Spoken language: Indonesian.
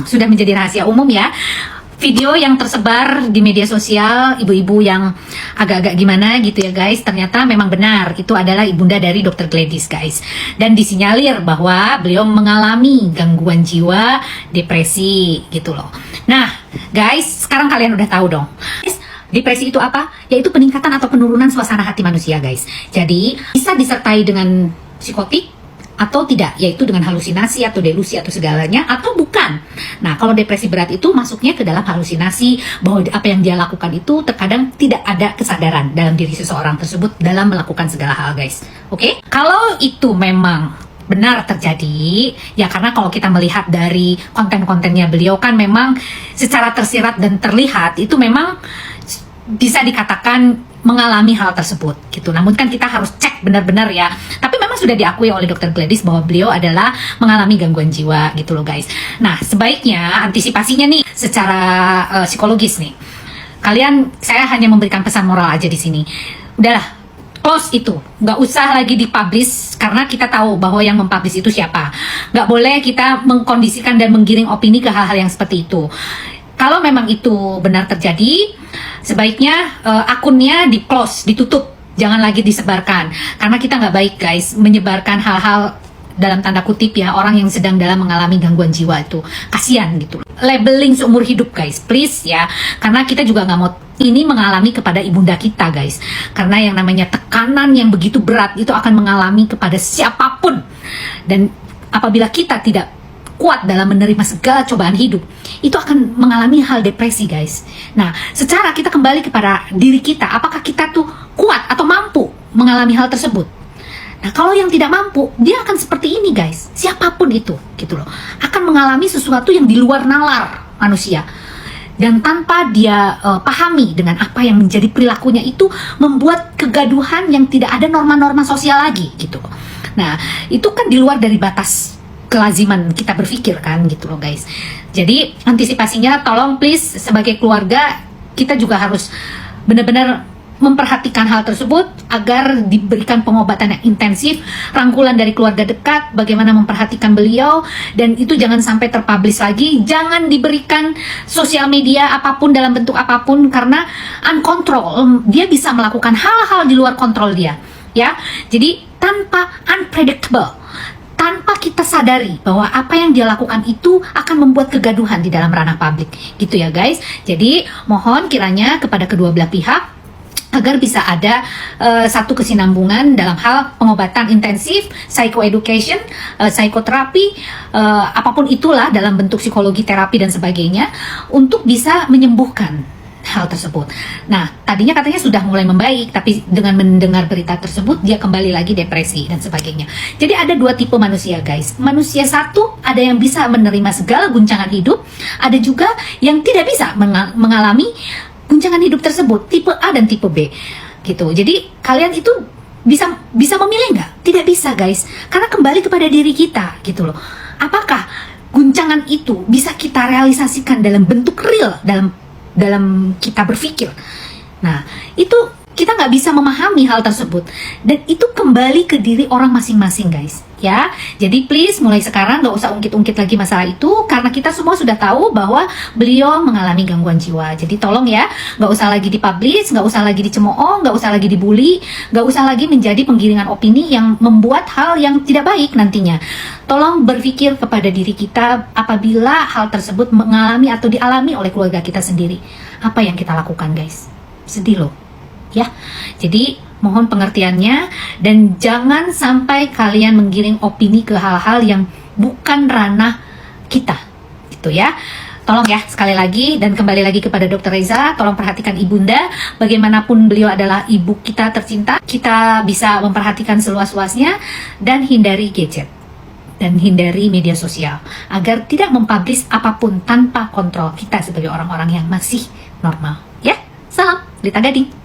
sudah menjadi rahasia umum ya. Video yang tersebar di media sosial ibu-ibu yang agak-agak gimana gitu ya guys, ternyata memang benar itu adalah ibunda dari Dr. Gladys guys, dan disinyalir bahwa beliau mengalami gangguan jiwa, depresi gitu loh. Nah guys, sekarang kalian udah tahu dong depresi itu apa? Yaitu peningkatan atau penurunan suasana hati manusia guys. Jadi bisa disertai dengan psikotik atau tidak, yaitu dengan halusinasi atau delusi atau segalanya, atau bukan. Nah, kalau depresi berat itu masuknya ke dalam halusinasi, bahwa apa yang dia lakukan itu terkadang tidak ada kesadaran dalam diri seseorang tersebut dalam melakukan segala hal guys. Oke? Kalau itu memang benar terjadi, ya karena kalau kita melihat dari konten-kontennya beliau kan memang secara tersirat dan terlihat itu memang bisa dikatakan mengalami hal tersebut gitu. Namun kan kita harus cek benar-benar ya. Tapi memang sudah diakui oleh Dr. Gladys bahwa beliau adalah mengalami gangguan jiwa gitu loh guys. Nah sebaiknya antisipasinya nih secara psikologis nih. Saya hanya memberikan pesan moral aja di sini. Udahlah, close itu, nggak usah lagi dipublish karena kita tahu bahwa yang mempublish itu siapa. Nggak boleh kita mengkondisikan dan menggiring opini ke hal-hal yang seperti itu. Kalau memang itu benar terjadi, sebaiknya akunnya di close, ditutup, jangan lagi disebarkan. Karena kita nggak baik guys, menyebarkan hal-hal dalam tanda kutip ya, orang yang sedang dalam mengalami gangguan jiwa itu. Kasian gitu. Labeling seumur hidup guys, please ya. Karena kita juga nggak mau ini mengalami kepada ibunda kita guys. Karena yang namanya tekanan yang begitu berat itu akan mengalami kepada siapapun. Dan apabila kita tidak kuat dalam menerima segala cobaan hidup, itu akan mengalami hal depresi guys. Nah, secara kita kembali kepada diri kita, apakah kita tuh kuat atau mampu mengalami hal tersebut? Nah, kalau yang tidak mampu, dia akan seperti ini guys. Siapapun itu, gitu loh, akan mengalami sesuatu yang di luar nalar manusia. Dan tanpa dia pahami dengan apa yang menjadi perilakunya itu membuat kegaduhan yang tidak ada norma-norma sosial lagi, gitu. Nah, itu kan di luar dari batas kelaziman kita berpikir kan gitu loh guys. Jadi antisipasinya tolong please sebagai keluarga kita juga harus benar-benar memperhatikan hal tersebut agar diberikan pengobatan yang intensif, rangkulan dari keluarga dekat, bagaimana memperhatikan beliau, dan itu jangan sampai terpublish lagi, jangan diberikan sosial media apapun dalam bentuk apapun karena uncontrol, dia bisa melakukan hal-hal di luar kontrol dia ya. Jadi tanpa unpredictable, tanpa kita sadari bahwa apa yang dia lakukan itu akan membuat kegaduhan di dalam ranah publik gitu ya guys. Jadi mohon kiranya kepada kedua belah pihak agar bisa ada satu kesinambungan dalam hal pengobatan intensif, psychoeducation, psikoterapi, apapun itulah dalam bentuk psikologi, terapi dan sebagainya untuk bisa menyembuhkan hal tersebut. Nah, tadinya katanya sudah mulai membaik, tapi dengan mendengar berita tersebut dia kembali lagi depresi dan sebagainya. Jadi ada dua tipe manusia guys. Manusia satu ada yang bisa menerima segala guncangan hidup, ada juga yang tidak bisa mengalami guncangan hidup tersebut, tipe A dan tipe B gitu. Jadi kalian itu bisa memilih nggak? Tidak bisa guys, karena kembali kepada diri kita gitu loh. Apakah guncangan itu bisa kita realisasikan dalam bentuk real dalam kita berpikir? Nah, itu kita nggak bisa memahami hal tersebut, dan itu kembali ke diri orang masing-masing guys ya. Jadi please mulai sekarang nggak usah ungkit-ungkit lagi masalah itu, karena kita semua sudah tahu bahwa beliau mengalami gangguan jiwa. Jadi tolong ya, nggak usah lagi dipublish, nggak usah lagi dicemooh, nggak usah lagi dibully, nggak usah lagi menjadi penggiringan opini yang membuat hal yang tidak baik nantinya. Tolong berpikir kepada diri kita apabila hal tersebut mengalami atau dialami oleh keluarga kita sendiri. Apa yang kita lakukan guys? Sedih loh ya. Jadi mohon pengertiannya, dan jangan sampai kalian menggiring opini ke hal-hal yang bukan ranah kita gitu ya. Tolong ya, sekali lagi dan kembali lagi kepada Dr. Reza, tolong perhatikan ibunda. Bagaimanapun beliau adalah ibu kita tercinta, kita bisa memperhatikan seluas-luasnya dan hindari gadget dan hindari media sosial agar tidak mempublish apapun tanpa kontrol kita sebagai orang-orang yang masih normal ya. Salam Lita Gading.